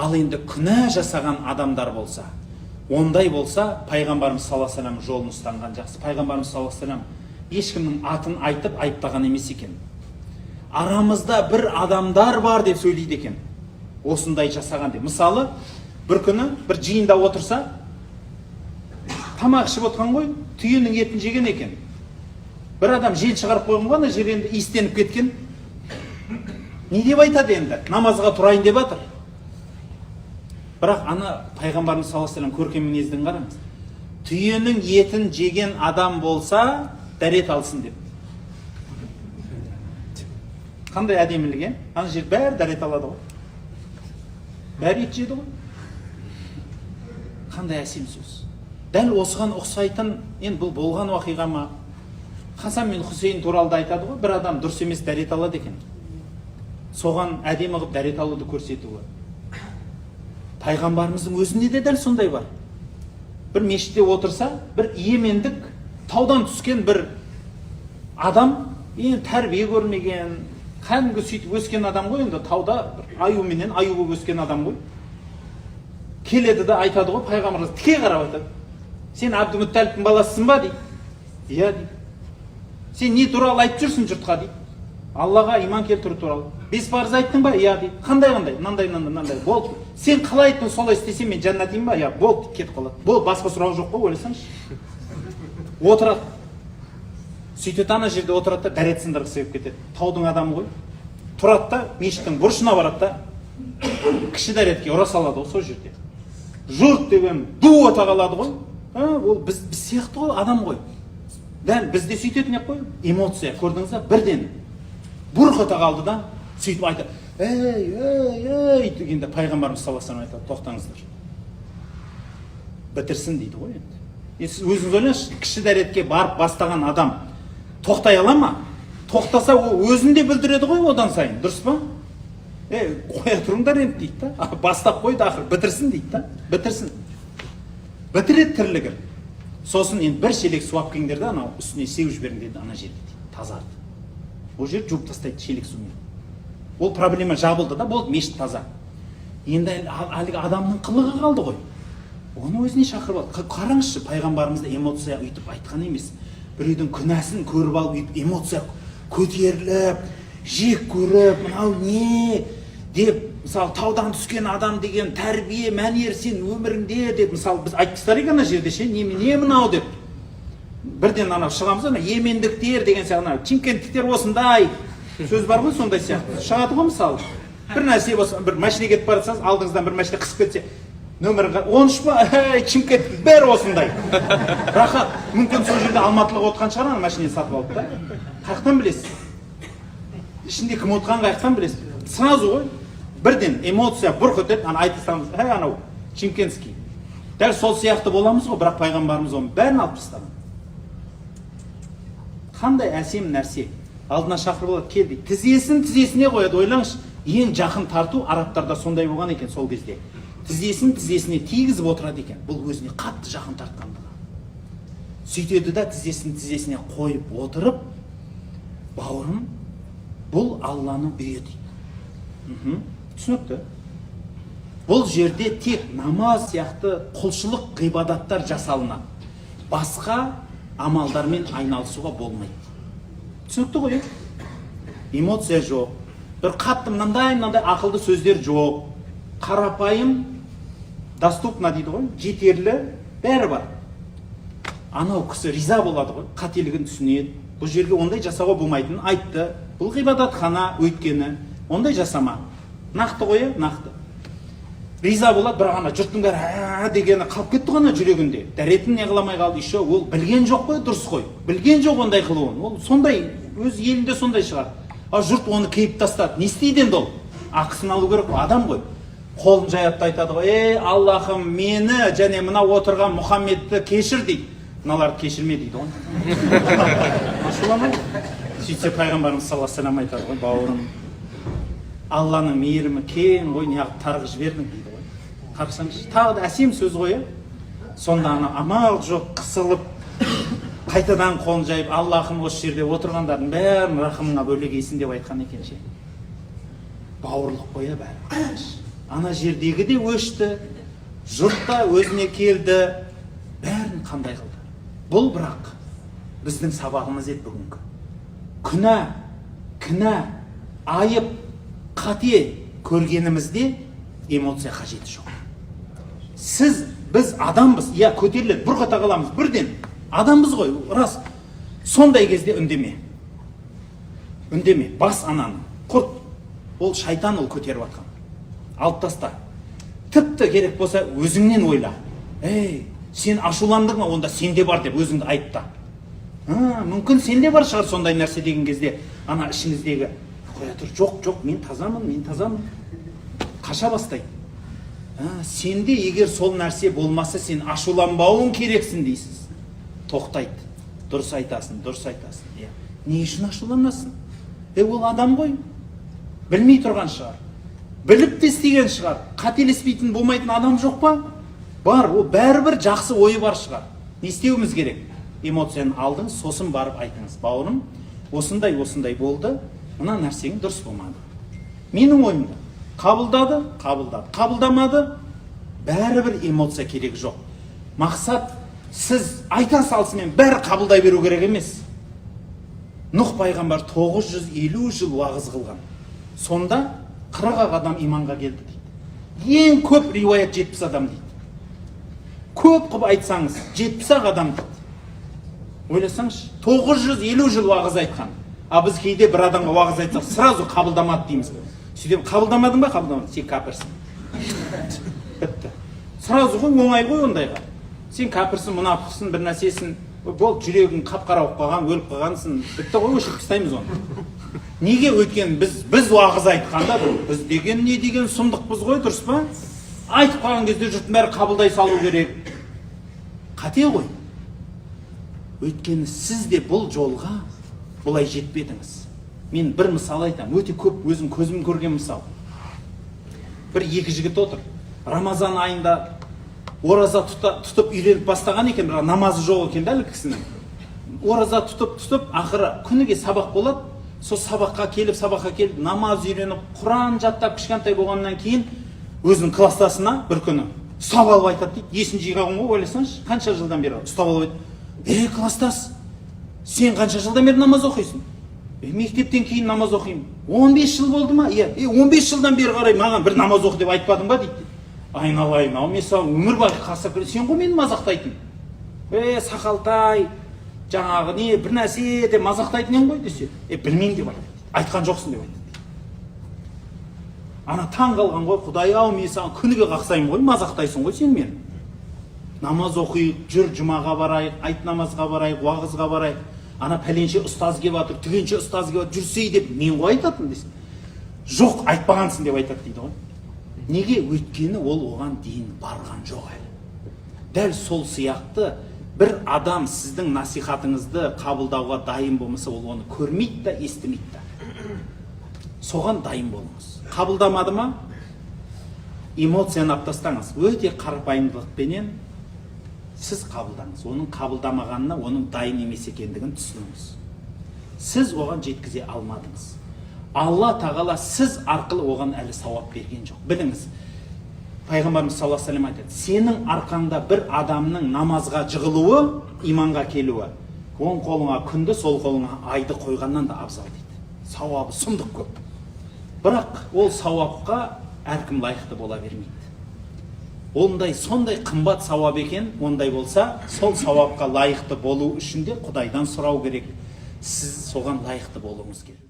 Ал енді күнә жасаған адамдар болса, ондай болса, пайғамбарымыз саллаллаху алейхи вассалам жолын ұстанған жақсы. Пайғамбарымыз саллаллаху алейхи вассалам ешкімнің атын айтып айыптаған емес екен. Арамызда бір адамдар бар деп сөйлейді екен. Осындай жасаған деп. Мысалы, бір күні бір жиында отырса, тамақ ішіп отқан ғой, түйенің етін жеген екен. Бір адам жел шығарып қойған ғой, ана жер енді иістеніп кеткен. Не деп айтады енді? Намазға тұрайын деп жатыр. Бірақ ана пайғамбарымыз саллаллаху алейхи вассалам көркем мінезін қараңыз. Түйенің етін жеген адам болса, дәрет алсын деп. Қандай әдемілік, е? Ана жер бәрі дәрет алады ғой. Бәрі ет жеді ғой. Қандай әсем сөз. Дәл осыған ұқсайтын, енді бұл болған уақиға ма? Хасан мен Хусейн туралы да айтады ғой, бір адам дұрыс емес дәрет алады екен. Соған әдемі қылып дәрет алуды көрсетуі. Пайғамбарымыздың өзінде де дәл сондай бар. Бір мешітте отырса, бір иемендік, таудан түскен бір адам, енді тәрбие көрмеген, кәдімгі сөйтіп өскен адам ғой, енді тауда аюменен аю болып өскен адам ғой. Келеді де айтады ғой, пайғамбарымыз тіке қарап айтады. Сен Абдымұтталиптің баласысың ба дейді. Иә дейді. Сен не туралы айтып жүрсің жұртқа дейді. Аллаға иман келтіру туралы. 5 парыз айттың ба? Иә дейді. Қандай, мынандай. Болды. Сен қалай айттың, солай істесем мен жәннатимын ба? Иә, болды, кетіп қалады. Болды, басқа сұрау жоқ қой, ойласаңшы. Отырады. Сөйтеді, ана жерде отырады да дәрет сындырғысы келіп кетеді. Таудың адамы ғой. Тұрады да, мешіттің бұрышына барады да, кіші дәретке ұра салады ғой сол жерде. Жұрт деген ду ата қалады ғой. Ол біз сияқты ғой, адам ғой. Дәл бізде сөйтетін ек қой, эмоция, көрдіңіз ба? Бірден бұрқ ата қалды да, сөйтіп айтады, ей, дегенде пайғамбарымыз саллаллаху алейхи вассалам айтады, тоқтаңыздар. Бітірсін дейді ғой енді. Сіз өзіңіз ойлаңызшы, кіші дәретке барып бастаған адам тоқтай ала ма? Тоқтаса өзін де білдіреді ғой одан сайын, дұрыс па? Қоя тұрыңдар енді дейді да, бастап қойды ақыр, бітірсін дейді да, бітірсін. Бітіреді тірлігін. Сосын енді бір шелек су алып келіңдер да, анау үстіне сеуіп жіберіңдер дейді, ана жерде дейді, тазарды. Ол жер жуып тастайды шелек сумен. Ол проблема жабылды да, болды, мешіт таза. Енді әлгі адамның қылығы қалды ғой. Оны өзіне шақырып алды. Қараңызшы, пайғамбарымызда эмоция үйтіп айтқан емес. Біреудің күнәсін көріп алып, үйтіп эмоция көтеріліп, жек көріп, мынау не деп, мысалы, таудан түскен адам деген тәрбие, мәнер сен өміріңде деп, мысалы, біз айтып тастайық ана жерде ше, не мынау деп. Бірден анау шығамыз, ана емендіктер деген сияқты, чимкенттіктер осындай сөз бар ғой, сондай сияқты. Шығады ғой мысалы. Бір нәрсе болса, бір машина кетіп бара жатсаңыз, алдыңыздан бір машина қысып кетсе, нөмірін 13 па, чимкенттік бәрі осындай. Рахат, мүмкін сол жерде алматылық отқан шығар, ана машина сатып алып та. Қаяқтан білесіз? Ішінде кім отқан қаяқтан білесіз? Сразу ғой, бірден эмоция бұрқ өтеді, ана айтыстамыз, анау чимкентский. Дәл сол сияқты боламыз ғой, бірақ пайғамбарымыз оның бәрін алып тастады. Қандай әсем нәрсе. Алдына шақырып алады, кел дейді. Тізесіне қояды, ойлаңызшы. Ең жақын тарту арабтарда сондай болған екен сол кезде. Тізесіне тигізіп отырады екен. Бұл өзіне қатты жақын тартқандығы. Сөйтеді да тізесіне қойып отырып, бауырым, бұл Алланың үйі дейді. Түсінікті. Бұл жерде тек намаз сияқты құлшылық ғибадаттар жасалынады. Басқа амалдармен айналысуға болмайды. Түсінікті ғой? Эмоция жоқ. Бір қатты мынандай ақылды сөздер жоқ. Қарапайым, доступна дейді ғой, жетерлі, бәрі бар. Анау кісі риза болады ғой, қателігін түсінеді. Бұл жерге ондай жасауға болмайтынын айтты. Бұл ғибадатхана өйткені, ондай жасама. Нақты ғой, нақты. Риза болады, бірақ ана жұрттың бәрі дегені қалып кетті ғана жүрегінде. Дәретін не қыламай қалды, еще ол білген жоқ қой, дұрыс қой. Білген жоқ ондай қылуын. Ол сондай, өз елінде сондай шығар. А жұрт оны кейіп тастады. Не істейді енді ол? Ақысын алу керек қой, адам ғой. Қолын жайып айтады ғой, Аллахым, мені және мына отырған Мұхаммедті кешір дейді. Мыналарды кешірме дейді ғой. Ашуламай. Сөйтсе пайғамбарымыз саллаллаху алейхи вассалам айтады ғой, бауырым, Алланың мейірімі кең ғой, неғып тарғып жібердің дейді ғой. Қарасаңызшы, тағы да әсем сөз ғой. Сонда ана амал жоқ, қысылып, қайтадан қолын жайып, Аллахым, осы жерде отырғандардың бәрін рахымыңа бөлегейсін деп айтқан екен ше. Бауырлық қоя бәрі. ана жердегі де өшті, жұрт та өзіне келді, бәрін қандай қылды. Бұл бірақ біздің сабағымыз еді бүгінгі. Кінә, айып, қате көргенімізде эмоция қажеті жоқ. Біз адамбыз, көтеріледі, бұрқата қаламыз, бірден. Адамбыз ғой, рас. Сондай кезде үндеме. Бас ананы, құрт. Ол шайтан, ол көтеріп атқан. Алып таста. Тіпті керек болса өзіңнен ойла. Сен ашуландың ма, онда сенде бар деп өзіңді айыпта. Мүмкін сенде бар шығар сондай нәрсе деген кезде, ана ішіңіздегі қоя тұр, жоқ, мен тазамын. Қаша бастайды. Сенде егер сол нәрсе болмаса, сен ашуланбауың керексің дейсіз. Тоқтайды. Дұрыс айтасың. Не үшін ашуланасың? Ол адам ғой. Білмей тұрған шығар. Біліп те істеген шығар. Қателеспейтін болмайтын адам жоқ па? Бар, ол бәрібір жақсы ойы бар шығар. Не істеуіміз керек? Эмоцияны алдыңыз, сосын барып айтыңыз. Бауырым, осындай болды, мына нәрсең дұрыс болмады. Менің ойымда. Қабылдады. Қабылдамады, бәрібір эмоция керек жоқ. Мақсат, сіз айта салысымен бәрі қабылдай беру керек емес. Нұх пайғамбар 950 жыл уағыз қылған. Сонда 40 адам иманға келді дейді. Ең көп риуаят 70 адам дейді. Көп қып айтсаңыз 70 адам дейді. Ойласаңыз, 950 жыл уағыз айтқан. Біз кейде бір адамға уағыз айтсақ, сразу қабылдамады дейміз. Сөйтіп, қабылдамадың ба? Қабылдамадың. Сен кәпірсің. Бітті. Сразу ғой, оңай ғой ондайға. Сен кәпірсің, мұнафықсың, бір нәрсесін, бол жүрегің қап-қара болып қалған, өліп қалғансың. Бітті ғой, өшіріп тастаймыз оны. Неге? Өйткені біз уағыз айтқанда, біз деген не деген сұмдықпыз ғой, дұрыс па? Айтып қалған кезде жұрттың бәрі қабылдай салу керек. Қате ғой. Өйткені сіз де бұл жолға бұлай жетпедіңіз. Мен бір мысал айтам, өте көп өзім көзім көрген мысал. Бір екі жігіт отыр. Рамазан айында ораза тұтып үйреніп бастаған екен, бірақ намазы жоқ екен әлі кісінің. Ораза тұтып, ақыры күніге сабақ болады. Сол сабаққа келіп, намаз үйреніп, Құран жаттап кішкентай болғаннан кейін өзінің кластасына бір күні ұстап алып айтады дейді. Есін жиған ғой, ойласаңшы, қанша жылдан бері ұстап алып айтады. Кластас, сен қанша жылдан бері намаз оқисың? Мектептен кейін намаз оқимын. 15 жыл болды ма? 15 жылдан бері қарай маған бір намаз оқы деп айтпадың ба дейді. Айналайын, мен саған өмір бойы қастап келемін. Сен ғой мені мазақтайтын. Сақалтай, жаңағы не бір нәрсе деп мазақтайтын ең ғой десе. Білмеймін деп айтады. Айтқан жоқсың деп айтады. Ана таң қалған ғой, Құдай-ау, мен саған күніге қақсаймын ғой, мазақтайсың ғой сен мені. Намаз оқиық, жүр жұмаға барайық, айт намазға барайық, уағызға барайық. Ана пәленше ұстаз келіп жатыр, түгенше ұстаз келіп жатыр, жүрсей деп мен ғой айтатын десін. Жоқ, айтпағансың деп айтады дейді ғой. Неге? Өйткені ол оған дейін барған жоқ әлі. Дәл сол сияқты бір адам сіздің насихатыңызды қабылдауға дайын болмаса, ол оны көрмейді да, естімейді да. Соған дайын болыңыз. Қабылдамады ма? Эмоцияны алып тастаңыз. Өте қарапайымдылықпенен сіз қабылдаңыз. Оның қабылдамағанына, оның дайын емес екендігін түсініңіз. Сіз оған жеткізе алмадыңыз. Алла тағала сіз арқылы оған әлі сауап берген жоқ. Біліңіз, пайғамбарымыз саллаллаху алейхи ва саллям айтады, сенің арқаңда бір адамның намазға жығылуы, иманға келуі, оң қолыңа күнді, сол қолыңа айды қойғаннан да абзал дейді. Сауабы сұмдық көп. Бірақ ол сауапқа әркім лайықты бола бермейді. Сондай қымбат сауап екен, ондай болса, сол сауапқа лайықты болу үшін де Құдайдан сұрау керек. Сіз соған лайықты болуыңыз керек.